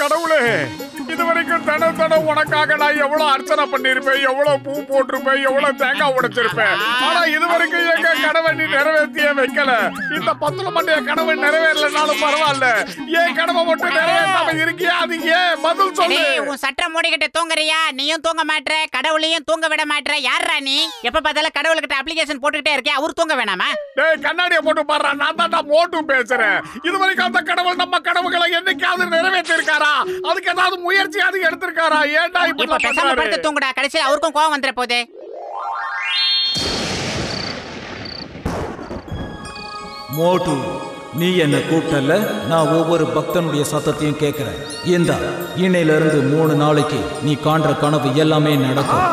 கடவுளே, இதுவரைக்கும் தடம் உனக்காக நான் எவ்வளவு அர்ச்சனை பண்ணிருப்பேன், எவ்வளவு பூ போட்டிருப்பேன், எவ்வளவு தேங்காய் உடைச்சிருப்பேன். ஆனா இதுவரைக்கும் எங்க கனவை நீ நிறைவேற்றியே வைக்கல. இந்த 10 மண்டைய கனவை நிறைவேறலனாலும் பரவாயில்ல, என் கனவை மட்டும் நிறைவேற்றாம இருக்கியா? அது ஏன்? பதில் சொல்லு. உன் சட்டை மூடிக்கிட்டு தூங்குறியா? நீயும் தூங்க மாட்ற, கடவுளையும் தூங்க விட மாட்ற. யாரா நீ? எப்ப பார்த்தாலும் கடவுள்கிட்ட அப்ளிகேஷன் போட்டுக்கிட்டே இருக்கே, அவர் தூங்க வேணாமா? டேய், கண்ணாடியை போட்டு பாரு, நான் தான் மோட்டு பேசுறேன். இதுவரைக்கும் அந்த கடவுள் நம்ம கனவுகளை என்னைக்காவது நிறைவேற்றி இருக்காரா? அதுக்கு ஏதாவது முயற்சியாவது எடுத்திருக்காரா? ஏன்டா இப்ப பேசாம படுத்து தூங்குடா, கடைசியில் அவருக்கும் கோவம் வந்துற போதே. மோட்டு, நீ என்ன கூப்பிட்டல, நான் ஒவ்வொரு பக்தனுடைய சத்தத்தையும் கேட்கிறேன். இந்த இன்னையில இருந்து 3 நாளைக்கு நீ காண்ற கனவு எல்லாமே நடக்கும்.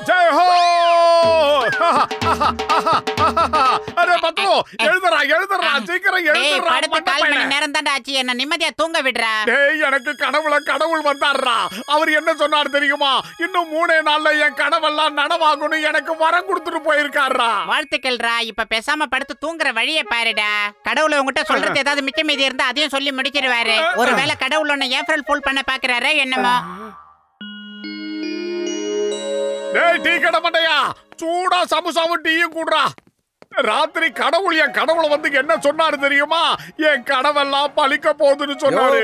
ஜெய் ஹோ! அரே பத்து, எழுதுறா சீக்கிரம் எழுதுறா. படுத்து 1/4 மணி நேரம் தான்டா ஆச்சு, என்ன நிம்மதியா தூங்க விடுறா. டேய், எனக்கு கனவுல கடவுள் வந்தாருடா. அவர் என்ன சொன்னார் தெரியுமா? இன்னும் 3 நாள்ல என் கனவெல்லாம் நனவாகணும், எனக்கு வரம் கொடுத்துட்டு போயிருக்காருடா. வாழ்த்துக்கள்ரா. இப்ப பேசாம படுத்து தூங்குற வழியை பாருடா. கடவுள் உங்ககிட்ட சொல்றது ஏதாவது மிச்ச மீதி இருந்தா அதையும் சொல்லி முடிச்சிருவாரு. ஒருவேளை கடவுள் உன்னை ஏப்ரல் ஃபுல் பண்ண பாக்குறாரே என்னமோ. டேய், டீ கடை மண்டையா, சூடா சமுசாவும் டீயும் கூடுறா. ராத்திரி கடவுள் என் கடவுளை வந்து என்ன சொன்னாரு தெரியுமா? என் கனவெல்லாம் பலிக்க போகுதுன்னு சொன்னாரு.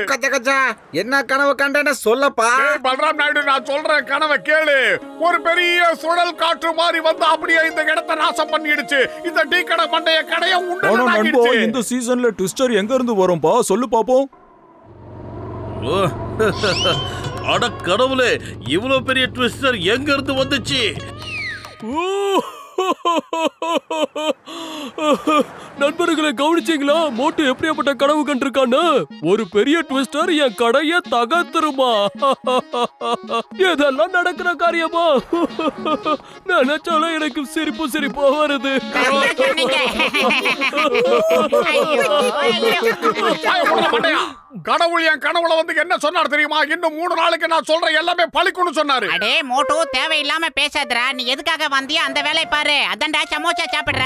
என்ன கனவு கண்டேன்னு சொல்லப்பா. பல்ராம் நாயுடு, நான் சொல்றேன், கனவை கேளு. ஒரு பெரிய சுழல் காற்று மாதிரி வந்து அப்படியே இந்த இடத்தை நாசம் பண்ணிடுச்சு. இந்த டீ கடை மண்டைய கடைய உண்டு. இந்த சீசன்ல ட்விஸ்டர் எங்க இருந்து வரும்பா? சொல்லு பாப்போம். அட கடவுளே, இவ்வளவு பெரிய ட்விஸ்டர் எங்க இருந்து வந்துச்சு? நண்பர்களை கவனிச்சீங்களா? மோட்டு எப்படியாப்பட்ட கனவு கண்டிருக்கான்னு? ஒரு பெரிய ட்விஸ்டர் என் கடைய தகர்த்துருமா? இதெல்லாம் நடக்கிற காரியமா? நினைச்சாலும் எனக்கு சிரிப்பா வருது. கடவுள் என் கனவுல வந்து என்ன சொன்னார் தெரியுமா? இன்னும் 3 நாளைக்கு நான் சொல்ற எல்லாமே பலிக்கும்னு சொன்னாரு. அடே மோட்டு, தேவையில்லாம பேசாதடா. நீ எதுக்காக வந்தியா அந்த வேலையை பாரு. அதான்டா சமோசா சாப்பிடுற.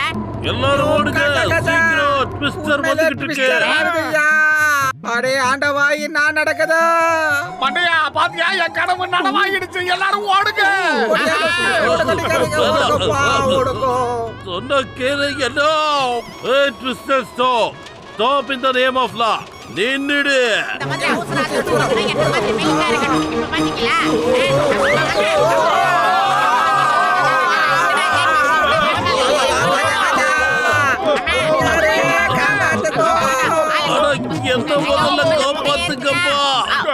எல்லாரும் ஓடுங்க, சீக்கிரம் ட்விஸ்டர் வந்துகிட்டு இருக்கு. அடே ஆண்டவா, என்ன நடக்குது? மண்டையா, பாத்தியா? என் கனவு நனவாயிடுச்சு. எல்லாரும் ஓடுங்க. சொன்ன கேளுங்க. Twister stop in the name of law. நின்னுடு. இந்த மாதிரி அவசரத்துல போறதுனா என்ன மாதிரி மெயினா இருக்கணும். இப்ப பாத்தீங்களா? என்ன முதல்ல காப்பாத்துங்கப்பா.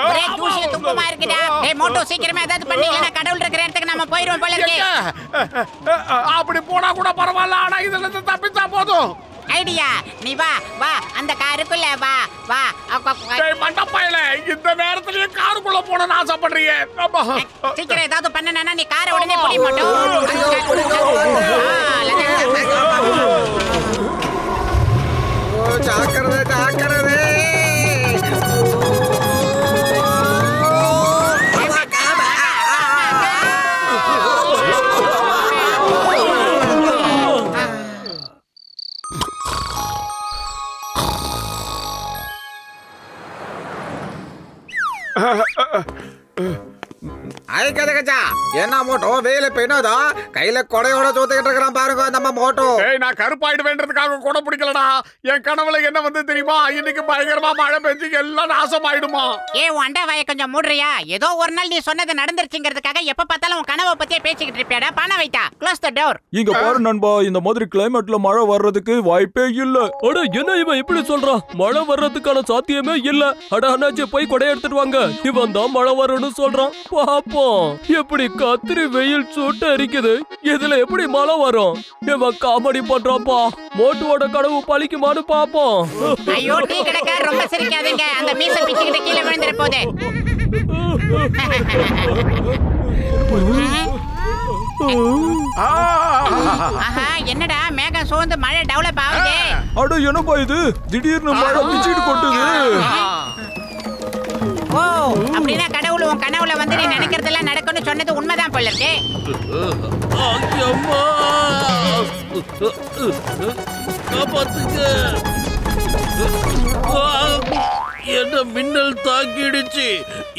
ஒரே தூசிய துப்பமா இருக்குடா. டேய் மோட்டோ, சீக்கிரமா ஏதாவது பண்ணி, இல்லனா கடவுள் இருக்கிற இடத்துக்கு நாம போயிடுவோம் போல இருக்கு. அப்படி போனா கூட பரவாயில்ல, ஆனா இதுல இருந்து தப்பிச்சா போதும். ஐடியா, நீ வா வா, அந்த காருக்குள்ள வா வா. டேய் மண்டப்பையில, இந்த நேரத்துலயே காருக்குள்ள போறேன்னு ஆசைப்படுறீங்க? சீக்கிரம் ஏதாவது பண்ணனா நீ காரை உடனே புடி மோட்டோ. ஜாக்கிரதை ஜாக்கிரதை. என்ன மோட்டோ வேலை பெய்யாதா? கையில கொடையோட தூத்துக்கிட்டு இருக்கிறான் பாருங்க நம்ம மோட்டோ. ஏய், நான் கருப்பாயிடுவேன்றதுக்காக கொடை பிடிக்கலடா. என் கனவுல என்ன வந்து தெரியுமா? இன்னைக்கு பயங்கரமா மழை பெஞ்சு எல்லாம் நாசமாயிடுமா. உன் அண்டா வாயை கொஞ்சம் மூடுறியா? ஏதோ ஒரு நாள் நீ சொன்னது நடந்துருச்சுங்கிறதுக்காக எப்ப பார்த்தாலும் உன் கனவை பத்தியே பேசிக்கிட்டு இருப்பியாடா. பணம் வைட்டா, க்ளோஸ் தி டோர். இங்க பாரு நண்பா, இந்த மாதிரி கிளைமேட்ல மழை வர்றதுக்கு வாய்ப்பே இல்ல. அட என்ன இவன் இப்படி சொல்றான்? மழை வர்றதுக்கான சாத்தியமே இல்ல. அட அண்ணாச்சி, போய் கொடை எடுத்துட்டு வாங்க. இவன் தான் மழை வரும்னு சொல்றான். பாப்போம். எப்படி கத்திரி வெயில் சுட்டு அரிக்குது, இதுல எப்படி மழை வரும்? இவன் காமெடி பண்றாப்பா. மோட்டுவோட கனவு பலிக்குமான்னு பாப்போம். ஐயோ, டீ கடைக்காரர் ரொம்ப சிரிக்காதீங்க. அந்த மீசை பிச்சுக்கிட்டு கீழே விழுந்துற போதே. ஆஹா, என்னடா மேகம் சோர்ந்து மழை டெவலப் ஆகுது. அட என்னப்பா இது? திடீர்னு மழை பிச்சுட்டு கொட்டுது. ஓ, அப்படின்னா கடவுள் உன் கனவுல வந்து நீ நினைக்கிறதெல்லாம் நடக்கும்னு சொன்னது உண்மைதான் போல இருக்கு. என்ன மின்னல் தாக்கிடுச்சு.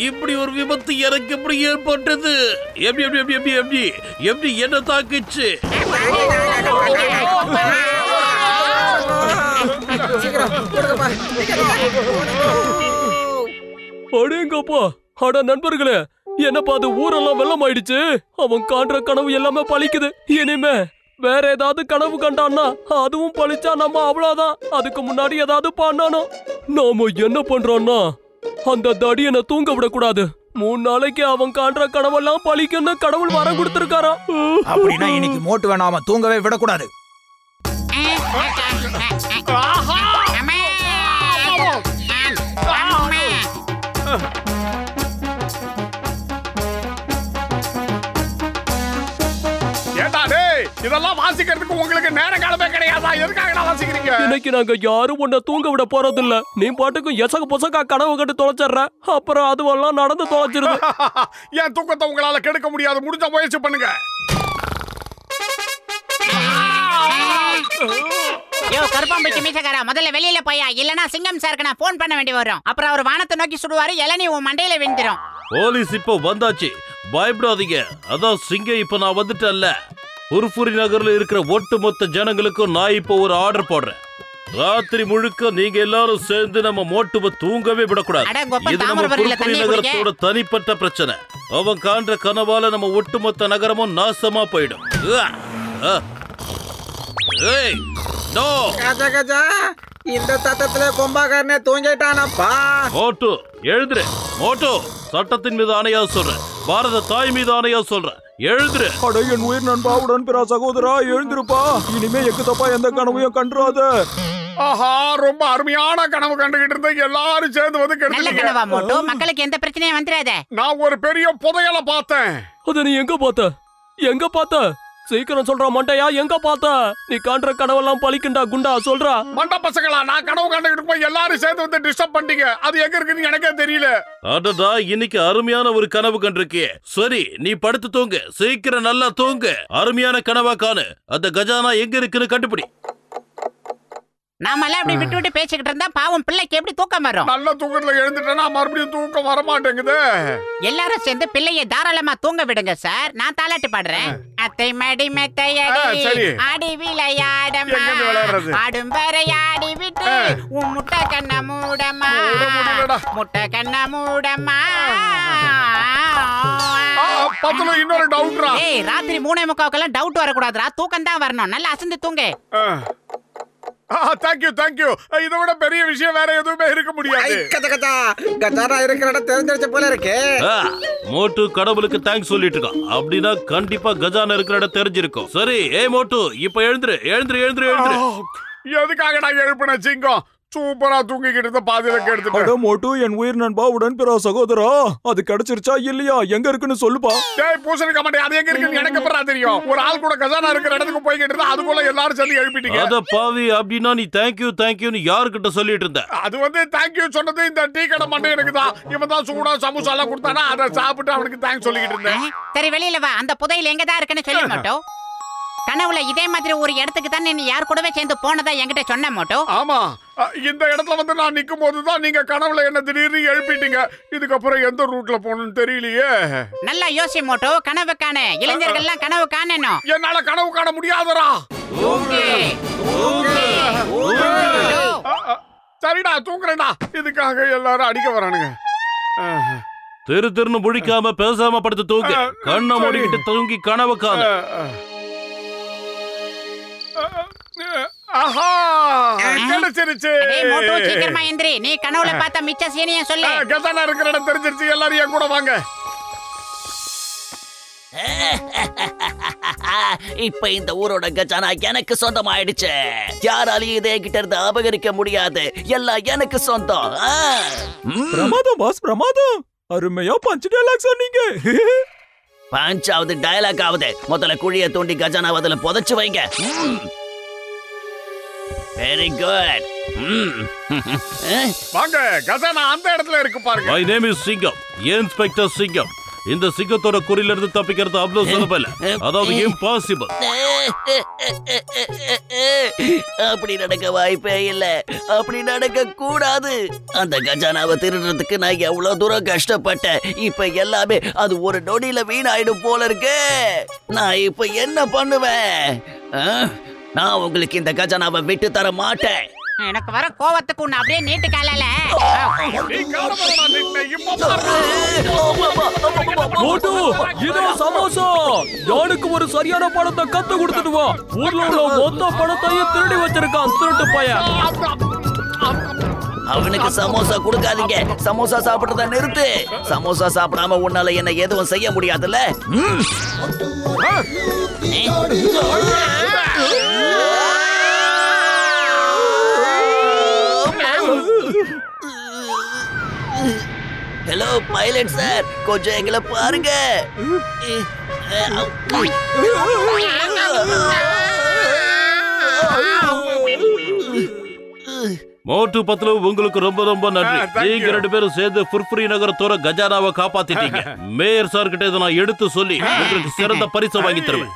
இப்படி ஒரு விபத்து எனக்கு எப்படி ஏற்பட்டது? எப்படி எப்படி எப்படி எப்படி எப்படி எப்படி என்ன தாக்குச்சு? அடேங்கப்பா, அட நண்பர்களே, என்னப்பா அது ஊரெல்லாம் வெள்ளம் ஆயிடுச்சு. அவன் காண்ற கனவு எல்லாமே பழிக்குது. இனிமே வேற ஏதாவது கனவு கண்டான்னா அதுவும் பழிச்சா நம்ம அவ்வளவுதான். அதுக்கு முன்னாடி ஏதாவது பண்ணானோ. நாம என்ன பண்றோம்னா அந்த தடியனை தூங்க விடக்கூடாது. 3 நாளைக்கு அவன் காண்ற கனவெல்லாம் பழிக்குன்னு கடவுள் வரம் கொடுத்திருக்காரா. அப்படின்னா இன்னைக்கு மோட்டு வேணாம தூங்கவே விடக்கூடாது. இதெல்லாம் வாசிக்கிறதுக்கு உங்களுக்கு நேர காலமே கிடையாதா? எதுக்காக வாசிக்கிறீங்க? இன்னைக்கு நாங்க யாரும் உன்னை தூங்க விட போறதில்ல. நீ பாட்டுக்கும் எசக பொசக்கா கனவு கட்டு தொலைச்சிடுற. அப்புறம் அதுவெல்லாம் நடந்து தொலைச்சிருது. என் தூக்கத்தை உங்களால கெடுக்க முடியாது. முடிஞ்ச முயற்சி பண்ணுங்க. யோ கருப்பாம்பட்டி மீசக்காரா, முதல்ல வெளியில போயா, இல்லனா சிங்கம் சாருக்கு நான் போன் பண்ண வேண்டி வரும். அப்புறம் அவர் வானத்தை நோக்கி சுடுவாரு, இளநீ உன் மண்டையில விழுந்துரும். போலீஸ் இப்போ வந்தாச்சு, பயப்படாதீங்க. அதான் சிங்கம் இப்ப நான் வந்துட்டேன்ல. புர்புரி நகர்ல இருக்கிற ஒட்டுமொத்த ஜனங்களுக்கும் நான் இப்போ ஒரு ஆர்டர் போடுறேன். ராத்திரி முழுக்க நீங்க எல்லாரும் சேர்ந்து நம்ம மோட்டுவை தூங்கவே விடக்கூடாது. இது நம்ம புர்புரி நகரத்தோட தனிப்பட்ட பிரச்சனை. அவன் காண்ற கனவால நம்ம ஒட்டுமொத்த நகரமும் நாசமா போயிடும். இந்த சத்தத்துல கும்பகர்ணே தூங்கிட்டானப்பா. மோட்டு எழுதுரு. மோட்டு, சட்டத்தின் மீது ஆணையா சொல்றேன், பாரத தாய் மீது ஆணையா சொல்றேன், எழுதுரு. அட என் உயிர் நண்பா, உடன்பிறா சகோதரா, எழுந்திருப்பா. இனிமே எக்கு தப்பா எந்த கனவையும் கண்டுறாத. ஆஹா, ரொம்ப அருமையான கனவு கண்டுகிட்டு இருந்த எல்லாரும் சேர்ந்து வந்து கெடுத்துட்டீங்க. மக்களுக்கு எந்த பிரச்சனையும் வந்துராத. நான் ஒரு பெரிய புதையலை பார்த்தேன். அத நீ எங்க பார்த்த? எங்க பார்த்த? சீக்கிரம் சொல்றா மண்டையா, எங்க பார்த்த? நீ காண்ற கனவெல்லாம் பழிக்குண்டா குண்டா, சொல்றா. மண்ட பசங்களா, நான் கனவு கண்டுகிட்டு போய் எல்லாரும் சேர்ந்து வந்து டிஸ்டர்ப் பண்ணிட்டீங்க. அது எங்க இருக்குன்னு எனக்கே தெரியல. அடடா, இன்னைக்கு அருமையான ஒரு கனவு கண்டிருக்கியே. சரி, நீ படுத்து தூங்கு, சீக்கிரம் நல்லா தூங்கு. அருமையான கனவா காணு. அந்த கஜானா எங்க இருக்குன்னு கண்டுபிடி. நாமெல்லாம் அப்படி விட்டு விட்டு பேசிக்கிட்டு இருந்தா பாவம் பிள்ளைக்கு எப்படி தூக்கம் வரும்? நல்ல தூக்கத்துல எழுந்துட்டேன்னா மறுபடியும் தூக்கம் வர மாட்டேங்குது. எல்லாரும் சேர்ந்து பிள்ளைய தாராளமா தூங்க விடுங்க சார். நான் தாலாட்டு பாடுறேன். அத்தை மடி மெத்தையடி ஆடி விளையாடமா, ஆடும் வரையாடி விட்டு உன் முட்டை கண்ண மூடமா, முட்டை கண்ண மூடமா. இன்னொரு டவுட்ரா. ஏய், ராத்திரி 3:45 டவுட் வரக்கூடாதுரா, தூக்கம் தான் வரணும். நல்லா அசந்து தூங்கு. தேங்க்யூ. இதை விட பெரிய விஷயம் வேற எதுவுமே இருக்க முடியாது. கஜானா இருக்கிற இடம் தெரிஞ்சிருச்ச போல இருக்கு. மோட்டு கடவுளுக்கு தேங்க்ஸ் சொல்லிட்டு இருக்கான். அப்படின்னா கண்டிப்பா கஜானா இருக்கிற இடம் தெரிஞ்சிருக்கும். சரி, ஏய் மோட்டு, இப்ப எழுந்துரு. எதுக்காக நான் எழுப்பின சிங்கம்? சூப்பரா தூங்கிக்கிட்டு இருந்த பாதியில கெடுத்துட்டு. மோட்டு, என் உயிர் நண்பா, உடன்பிறா சகோதரா, அது கிடைச்சிருச்சா இல்லையா? எங்க இருக்குன்னு சொல்லுப்பா. டேய் பூசணிக்க மாட்டே, அது எங்க இருக்குன்னு எனக்கு எப்பறம் தெரியும்? ஒரு ஆள் கூட கஜானா இருக்கிற இடத்துக்கு போய்கிட்டு இருந்தா அதுக்குள்ள எல்லாரும் சேர்ந்து எழுப்பிட்டீங்க. அத பாவி, அப்படின்னா நீ தேங்க்யூன்னு யாருக்கிட்ட சொல்லிட்டு இருந்த? அது வந்து தேங்க்யூ சொன்னது இந்த டீ கடை மண்டை எனக்கு தான். இவன் தான் சூடா சமோசா எல்லாம் கொடுத்தானா, அதை சாப்பிட்டு அவனுக்கு தேங்க்ஸ் சொல்லிக்கிட்டு இருந்தேன். சரி, வெளியில வா. அந்த புதையல் எங்க தான் இருக்குன்னு சொல்ல மாட்டோம். கனவுல இதே மாதிரி ஒரு இடத்துக்கு தான் நீ யார் கூடவே சேர்ந்து போனதா என்கிட்ட சொன்ன மோட்டோ. ஆமா, இந்த இடத்துல வந்து நான் நிக்கும் போதுதான் நீங்க கனவுல என்ன திடீர்னு எழுப்பிட்டீங்க. இதுக்கப்புறம் எந்த ரூட்ல போகணும்னு தெரியலையே. நல்லா யோசி மோட்டோ, கனவு காண. இளைஞர்கள்லாம் கனவு காணணும். என்னால கனவு காண முடியாதரா. சரிடா, தூங்குறேன்டா. இதுக்காக எல்லாரும் அடிக்க வரானுங்க. திருன்னு முழிக்காம பேசாம படுத்து தூங்கு. கண்ணை மூடிக்கிட்டு தூங்கி கனவு காண. கிடைச்சிருச்சு. சீக்கிரமா எந்திரி. நீ கனவுல பார்த்த மிச்ச சீனிய சொல்லு. கஜானா இருக்கிற இடம் தெரிஞ்சிருச்சு. எல்லாரும் என் கூட வாங்க. இப்ப இந்த ஊரோட கஜானா எனக்கு சொந்தமாயிடுச்சு. யாராலையும் இதை கிட்ட இருந்து அபகரிக்க முடியாது. எல்லாம் எனக்கு சொந்தம். பிரமாதம் பாஸ், பிரமாதம். அருமையா பஞ்ச் டயலாக் சொன்னீங்க. பஞ்சாவது டயலாக் ஆகுது. முதல்ல குழிய தோண்டி கஜானா அதுல புதைச்சு வைங்க. Very good. வாங்க, கஜானா அந்த இடத்துல இருக்கு பாருங்க. My name is சிங்கம், இன்ஸ்பெக்டர் சிங்கம். இந்த சிங்கத்தோட குறியில இருந்து தப்பிக்கிறது அவ்வளவு சுலபம் இல்ல. அதாவது இம்பாசிபிள். அப்படி நடக்க வாய்ப்பே இல்ல. அப்படி நடக்க கூடாது. அந்த கஜானாவை திருடுறதுக்கு நான் எவ்வளவு தூரம் கஷ்டப்பட்டேன். இப்ப எல்லாமே அது ஒரு நொடியில வீணாயிடும் போல இருக்கு. நான் இப்ப என்ன பண்ணுவேன்? நான் உங்களுக்கு இந்த கஜானாவை விட்டு தர மாட்டேன். எனக்கு வர கோவத்துக்கு உன்னை அப்படியே நீட்டு காலால. மோட்டு, இதோ சமோசா. யாருக்கு ஒரு சரியான பணத்தை கத்து கொடுத்துட்டு வா. ஊர்ல உள்ள மொத்த பணத்தையும் திருடி வச்சிருக்கான் திருட்டு பையன். அவனுக்கு சமோசா கொடுக்காதீங்க. சமோசா சாப்பிடுறத நிறுத்து. சமோசா சாப்பிடாம உன்னால என்ன எதுவும் செய்ய முடியாதுல்ல. ஹலோ பைலட் சார், கொஞ்சம் எங்களை பாருங்க. மோட்டு பத்லு, உங்களுக்கு ரொம்ப ரொம்ப நன்றி. நீங்க 2 பேரும் சேர்ந்து ஃபுர்ஃபுரி நகரத்தோட கஜானாவை காப்பாத்திட்டீங்க. மேயர் சார் கிட்ட இதை நான் எடுத்து சொல்லி உங்களுக்கு சிறந்த பரிசு வாங்கி தருவேன்.